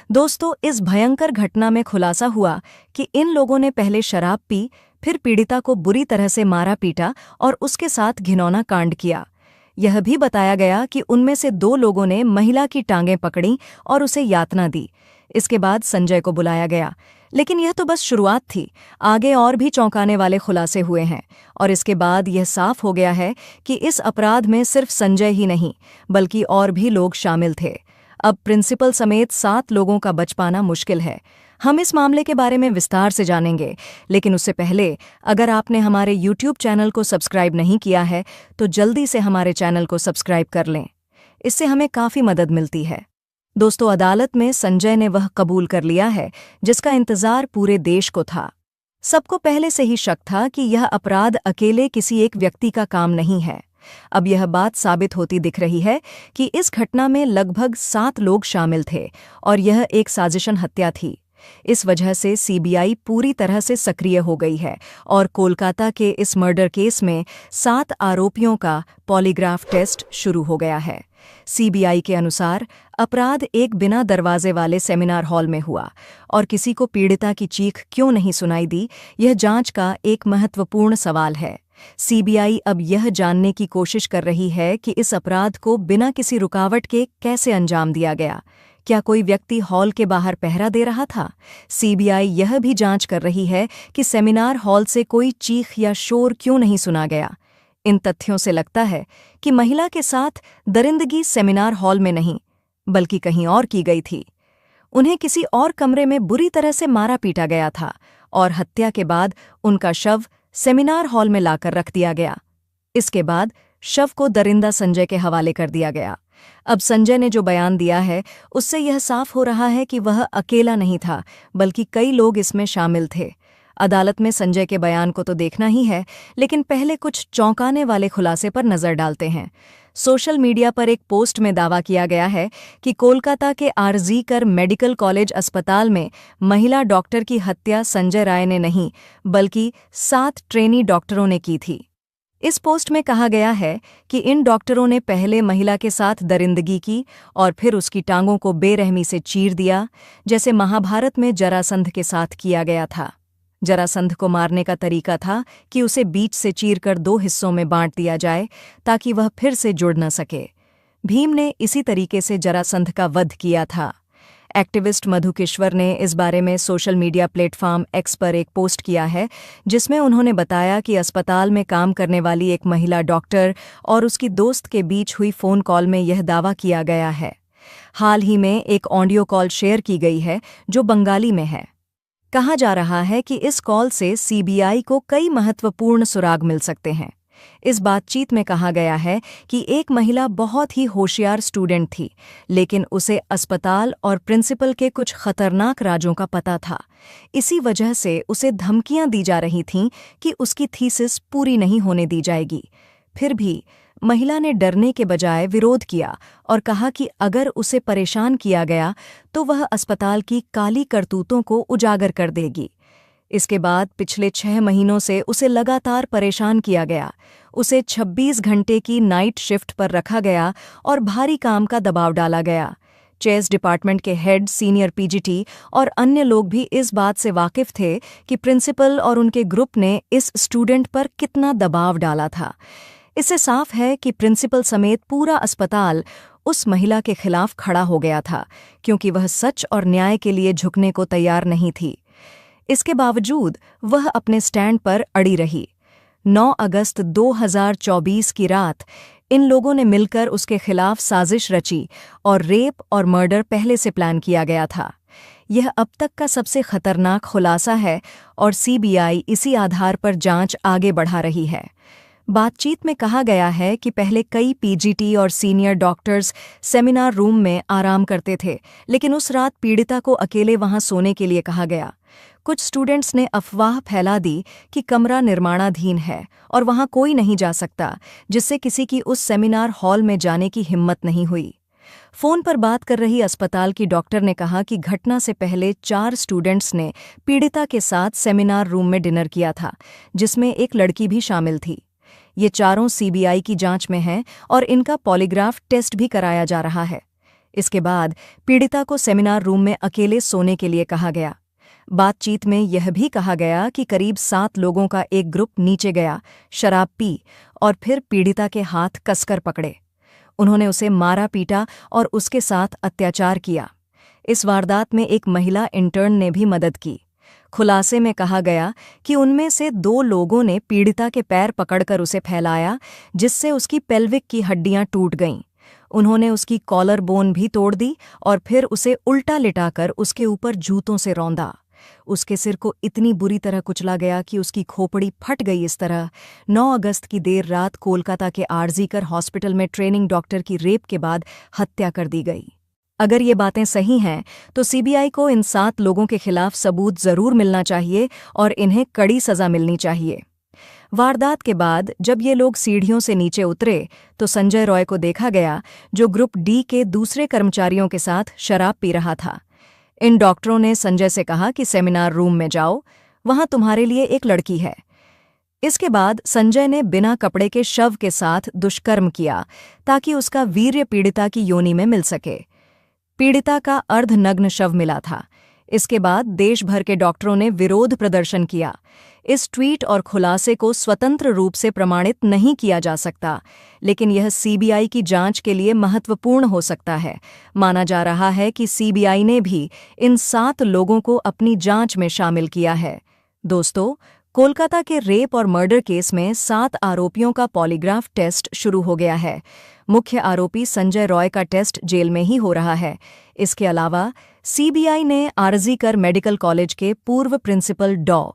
दोस्तों, इस भयंकर घटना में खुलासा हुआ कि इन लोगों ने पहले शराब पी, फिर पीड़िता को बुरी तरह से मारा पीटा और उसके साथ घिनौना कांड किया। यह भी बताया गया कि उनमें से 2 लोगों ने महिला की टांगें पकड़ी और उसे यातना दी। इसके बाद संजय को बुलाया गया। लेकिन यह तो बस शुरुआत थी। आगे और भी चौंकाने वाले खुलासे हुए हैं और इसके बाद यह साफ हो गया है कि इस अपराध में सिर्फ संजय ही नहीं, बल्कि और भी लोग शामिल थे। अब प्रिंसिपल समेत 7 लोगों का बच पाना मुश्किल है। हम इस मामले के बारे में विस्तार से जानेंगे, लेकिन उससे पहले अगर आपने हमारे YouTube चैनल को सब्सक्राइब नहीं किया है तो जल्दी से हमारे चैनल को सब्सक्राइब कर लें। इससे हमें काफ़ी मदद मिलती है। दोस्तों, अदालत में संजय ने वह कबूल कर लिया है जिसका इंतजार पूरे देश को था। सबको पहले से ही शक था कि यह अपराध अकेले किसी एक व्यक्ति का काम नहीं है। अब यह बात साबित होती दिख रही है कि इस घटना में लगभग 7 लोग शामिल थे और यह एक साजिशन हत्या थी। इस वजह से सीबीआई पूरी तरह से सक्रिय हो गई है और कोलकाता के इस मर्डर केस में 7 आरोपियों का पॉलीग्राफ टेस्ट शुरू हो गया है। सीबीआई के अनुसार अपराध एक बिना दरवाजे वाले सेमिनार हॉल में हुआ और किसी को पीड़िता की चीख क्यों नहीं सुनाई दी, यह जांच का एक महत्वपूर्ण सवाल है। सीबीआई अब यह जानने की कोशिश कर रही है कि इस अपराध को बिना किसी रुकावट के कैसे अंजाम दिया गया। क्या कोई व्यक्ति हॉल के बाहर पहरा दे रहा था? सीबीआई यह भी जांच कर रही है कि सेमिनार हॉल से कोई चीख या शोर क्यों नहीं सुना गया। इन तथ्यों से लगता है कि महिला के साथ दरिंदगी सेमिनार हॉल में नहीं, बल्कि कहीं और की गई थी। उन्हें किसी और कमरे में बुरी तरह से मारा पीटा गया था और हत्या के बाद उनका शव सेमिनार हॉल में लाकर रख दिया गया। इसके बाद शव को दरिंदा संजय के हवाले कर दिया गया। अब संजय ने जो बयान दिया है उससे यह साफ हो रहा है कि वह अकेला नहीं था, बल्कि कई लोग इसमें शामिल थे। अदालत में संजय के बयान को तो देखना ही है, लेकिन पहले कुछ चौंकाने वाले खुलासे पर नजर डालते हैं। सोशल मीडिया पर एक पोस्ट में दावा किया गया है कि कोलकाता के आरजी मेडिकल कॉलेज अस्पताल में महिला डॉक्टर की हत्या संजय राय ने नहीं, बल्कि 7 ट्रेनी डॉक्टरों ने की थी। इस पोस्ट में कहा गया है कि इन डॉक्टरों ने पहले महिला के साथ दरिंदगी की और फिर उसकी टांगों को बेरहमी से चीर दिया, जैसे महाभारत में जरासंध के साथ किया गया था। जरासंध को मारने का तरीका था कि उसे बीच से चीरकर 2 हिस्सों में बांट दिया जाए ताकि वह फिर से जुड़ न सके। भीम ने इसी तरीके से जरासंध का वध किया था। एक्टिविस्ट मधुकेश्वर ने इस बारे में सोशल मीडिया प्लेटफॉर्म एक्स पर एक पोस्ट किया है, जिसमें उन्होंने बताया कि अस्पताल में काम करने वाली एक महिला डॉक्टर और उसकी दोस्त के बीच हुई फ़ोन कॉल में यह दावा किया गया है। हाल ही में एक ऑडियो कॉल शेयर की गई है जो बंगाली में है। कहा जा रहा है कि इस कॉल से सीबीआई को कई महत्वपूर्ण सुराग मिल सकते हैं। इस बातचीत में कहा गया है कि एक महिला बहुत ही होशियार स्टूडेंट थी, लेकिन उसे अस्पताल और प्रिंसिपल के कुछ खतरनाक राजों का पता था। इसी वजह से उसे धमकियां दी जा रही थीं कि उसकी थीसिस पूरी नहीं होने दी जाएगी। फिर भी महिला ने डरने के बजाय विरोध किया और कहा कि अगर उसे परेशान किया गया तो वह अस्पताल की काली करतूतों को उजागर कर देगी। इसके बाद पिछले 6 महीनों से उसे लगातार परेशान किया गया। उसे 26 घंटे की नाइट शिफ्ट पर रखा गया और भारी काम का दबाव डाला गया। चेस डिपार्टमेंट के हेड, सीनियर पीजीटी और अन्य लोग भी इस बात से वाकिफ थे कि प्रिंसिपल और उनके ग्रुप ने इस स्टूडेंट पर कितना दबाव डाला था। इससे साफ है कि प्रिंसिपल समेत पूरा अस्पताल उस महिला के खिलाफ खड़ा हो गया था, क्योंकि वह सच और न्याय के लिए झुकने को तैयार नहीं थी। इसके बावजूद वह अपने स्टैंड पर अड़ी रही। 9 अगस्त 2024 की रात इन लोगों ने मिलकर उसके खिलाफ साजिश रची और रेप और मर्डर पहले से प्लान किया गया था। यह अब तक का सबसे खतरनाक खुलासा है और सीबीआई इसी आधार पर जांच आगे बढ़ा रही है। बातचीत में कहा गया है कि पहले कई पीजीटी और सीनियर डॉक्टर्स सेमिनार रूम में आराम करते थे, लेकिन उस रात पीड़िता को अकेले वहां सोने के लिए कहा गया। कुछ स्टूडेंट्स ने अफवाह फैला दी कि कमरा निर्माणाधीन है और वहां कोई नहीं जा सकता, जिससे किसी की उस सेमिनार हॉल में जाने की हिम्मत नहीं हुई। फोन पर बात कर रही अस्पताल की डॉक्टर ने कहा कि घटना से पहले 4 स्टूडेंट्स ने पीड़िता के साथ सेमिनार रूम में डिनर किया था, जिसमें एक लड़की भी शामिल थी। ये चारों सीबीआई की जांच में हैं और इनका पॉलीग्राफ टेस्ट भी कराया जा रहा है। इसके बाद पीड़िता को सेमिनार रूम में अकेले सोने के लिए कहा गया। बातचीत में यह भी कहा गया कि करीब 7 लोगों का एक ग्रुप नीचे गया, शराब पी और फिर पीड़िता के हाथ कसकर पकड़े। उन्होंने उसे मारा पीटा और उसके साथ अत्याचार किया। इस वारदात में एक महिला इंटर्न ने भी मदद की। खुलासे में कहा गया कि उनमें से 2 लोगों ने पीड़िता के पैर पकड़कर उसे फैलाया, जिससे उसकी पेल्विक की हड्डियां टूट गईं। उन्होंने उसकी कॉलर बोन भी तोड़ दी और फिर उसे उल्टा लिटाकर उसके ऊपर जूतों से रौंदा। उसके सिर को इतनी बुरी तरह कुचला गया कि उसकी खोपड़ी फट गई। इस तरह 9 अगस्त की देर रात कोलकाता के आरजीकर हॉस्पिटल में ट्रेनिंग डॉक्टर की रेप के बाद हत्या कर दी गई। अगर ये बातें सही हैं तो सीबीआई को इन 7 लोगों के खिलाफ सबूत जरूर मिलना चाहिए और इन्हें कड़ी सजा मिलनी चाहिए। वारदात के बाद जब ये लोग सीढ़ियों से नीचे उतरे तो संजय रॉय को देखा गया, जो ग्रुप डी के दूसरे कर्मचारियों के साथ शराब पी रहा था। इन डॉक्टरों ने संजय से कहा कि सेमिनार रूम में जाओ, वहां तुम्हारे लिए एक लड़की है। इसके बाद संजय ने बिना कपड़े के शव के साथ दुष्कर्म किया ताकि उसका वीर्य पीड़िता की योनि में मिल सके। पीड़िता का अर्धनग्न शव मिला था। इसके बाद देश भर के डॉक्टरों ने विरोध प्रदर्शन किया। इस ट्वीट और खुलासे को स्वतंत्र रूप से प्रमाणित नहीं किया जा सकता, लेकिन यह सीबीआई की जांच के लिए महत्वपूर्ण हो सकता है। माना जा रहा है कि सीबीआई ने भी इन 7 लोगों को अपनी जांच में शामिल किया है। दोस्तों, कोलकाता के रेप और मर्डर केस में 7 आरोपियों का पॉलीग्राफ टेस्ट शुरू हो गया है। मुख्य आरोपी संजय रॉय का टेस्ट जेल में ही हो रहा है। इसके अलावा सीबीआई ने आरजीकर मेडिकल कॉलेज के पूर्व प्रिंसिपल डॉ.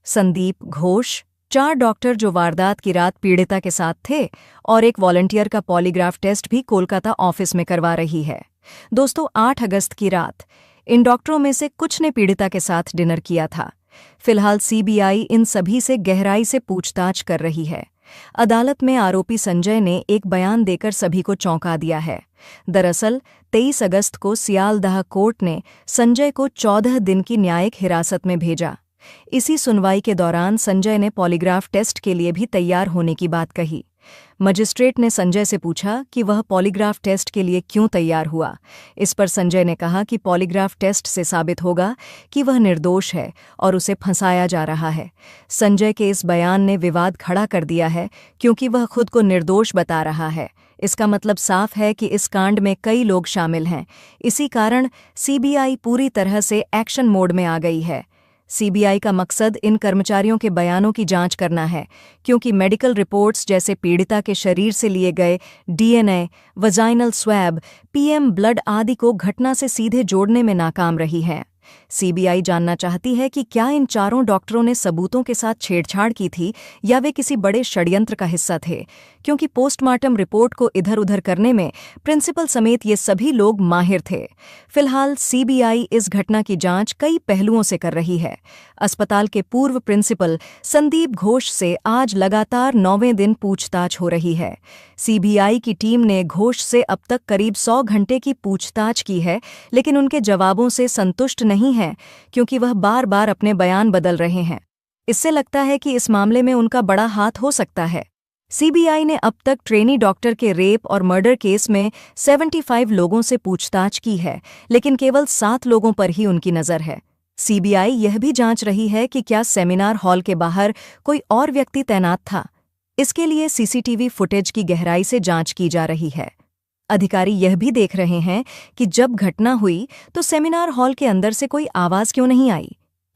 संदीप घोष, 4 डॉक्टर जो वारदात की रात पीड़िता के साथ थे और एक वॉलंटियर का पॉलीग्राफ टेस्ट भी कोलकाता ऑफिस में करवा रही है। दोस्तों, 8 अगस्त की रात इन डॉक्टरों में से कुछ ने पीड़िता के साथ डिनर किया था। फिलहाल सीबीआई इन सभी से गहराई से पूछताछ कर रही है। अदालत में आरोपी संजय ने एक बयान देकर सभी को चौंका दिया है। दरअसल 23 अगस्त को सियालदह कोर्ट ने संजय को 14 दिन की न्यायिक हिरासत में भेजा। इसी सुनवाई के दौरान संजय ने पॉलीग्राफ टेस्ट के लिए भी तैयार होने की बात कही। मजिस्ट्रेट ने संजय से पूछा कि वह पॉलीग्राफ टेस्ट के लिए क्यों तैयार हुआ। इस पर संजय ने कहा कि पॉलीग्राफ टेस्ट से साबित होगा कि वह निर्दोष है और उसे फंसाया जा रहा है। संजय के इस बयान ने विवाद खड़ा कर दिया है, क्योंकि वह खुद को निर्दोष बता रहा है। इसका मतलब साफ है कि इस कांड में कई लोग शामिल हैं। इसी कारण सीबीआई पूरी तरह से एक्शन मोड में आ गई है। सीबीआई का मकसद इन कर्मचारियों के बयानों की जांच करना है, क्योंकि मेडिकल रिपोर्ट्स जैसे पीड़िता के शरीर से लिए गए DNA, vaginal swab, PM blood आदि को घटना से सीधे जोड़ने में नाकाम रही है। सीबीआई जानना चाहती है कि क्या इन 4 डॉक्टरों ने सबूतों के साथ छेड़छाड़ की थी या वे किसी बड़े षड्यंत्र का हिस्सा थे, क्योंकि पोस्टमार्टम रिपोर्ट को इधर-उधर करने में प्रिंसिपल समेत ये सभी लोग माहिर थे। फिलहाल सीबीआई इस घटना की जांच कई पहलुओं से कर रही है। अस्पताल के पूर्व प्रिंसिपल संदीप घोष से आज लगातार 9वें दिन पूछताछ हो रही है। सीबीआई की टीम ने घोष से अब तक करीब 100 घंटे की पूछताछ की है, लेकिन उनके जवाबों से संतुष्ट नहीं है, क्योंकि वह बार-बार अपने बयान बदल रहे हैं। इससे लगता है कि इस मामले में उनका बड़ा हाथ हो सकता है। सीबीआई ने अब तक ट्रेनी डॉक्टर के रेप और मर्डर केस में 75 लोगों से पूछताछ की है, लेकिन केवल 7 लोगों पर ही उनकी नज़र है। सीबीआई यह भी जांच रही है कि क्या सेमिनार हॉल के बाहर कोई और व्यक्ति तैनात था। इसके लिए सीसीटीवी फुटेज की गहराई से जांच की जा रही है। अधिकारी यह भी देख रहे हैं कि जब घटना हुई तो सेमिनार हॉल के अंदर से कोई आवाज क्यों नहीं आई।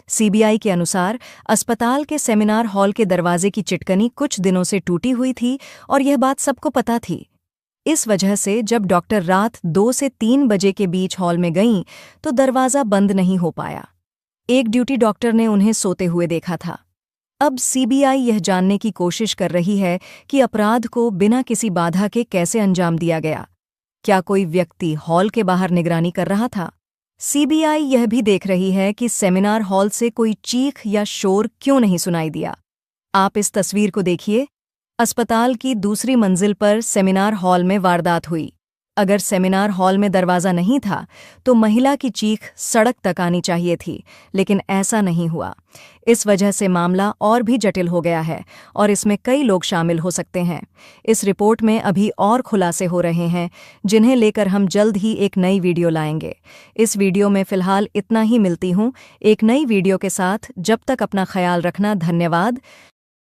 सीबीआई के अनुसार अस्पताल के सेमिनार हॉल के दरवाजे की चिटकनी कुछ दिनों से टूटी हुई थी और यह बात सबको पता थी। इस वजह से जब डॉक्टर रात 2 से 3 बजे के बीच हॉल में गईं तो दरवाज़ा बंद नहीं हो पाया। एक ड्यूटी डॉक्टर ने उन्हें सोते हुए देखा था। अब सीबीआई यह जानने की कोशिश कर रही है कि अपराध को बिना किसी बाधा के कैसे अंजाम दिया गया। क्या कोई व्यक्ति हॉल के बाहर निगरानी कर रहा था? सीबीआई यह भी देख रही है कि सेमिनार हॉल से कोई चीख या शोर क्यों नहीं सुनाई दिया। आप इस तस्वीर को देखिए। अस्पताल की दूसरी मंजिल पर सेमिनार हॉल में वारदात हुई। अगर सेमिनार हॉल में दरवाज़ा नहीं था तो महिला की चीख सड़क तक आनी चाहिए थी, लेकिन ऐसा नहीं हुआ। इस वजह से मामला और भी जटिल हो गया है और इसमें कई लोग शामिल हो सकते हैं। इस रिपोर्ट में अभी और खुलासे हो रहे हैं, जिन्हें लेकर हम जल्द ही एक नई वीडियो लाएंगे। इस वीडियो में फ़िलहाल इतना ही, मिलती हूँ एक नई वीडियो के साथ। जब तक अपना ख्याल रखना। धन्यवाद।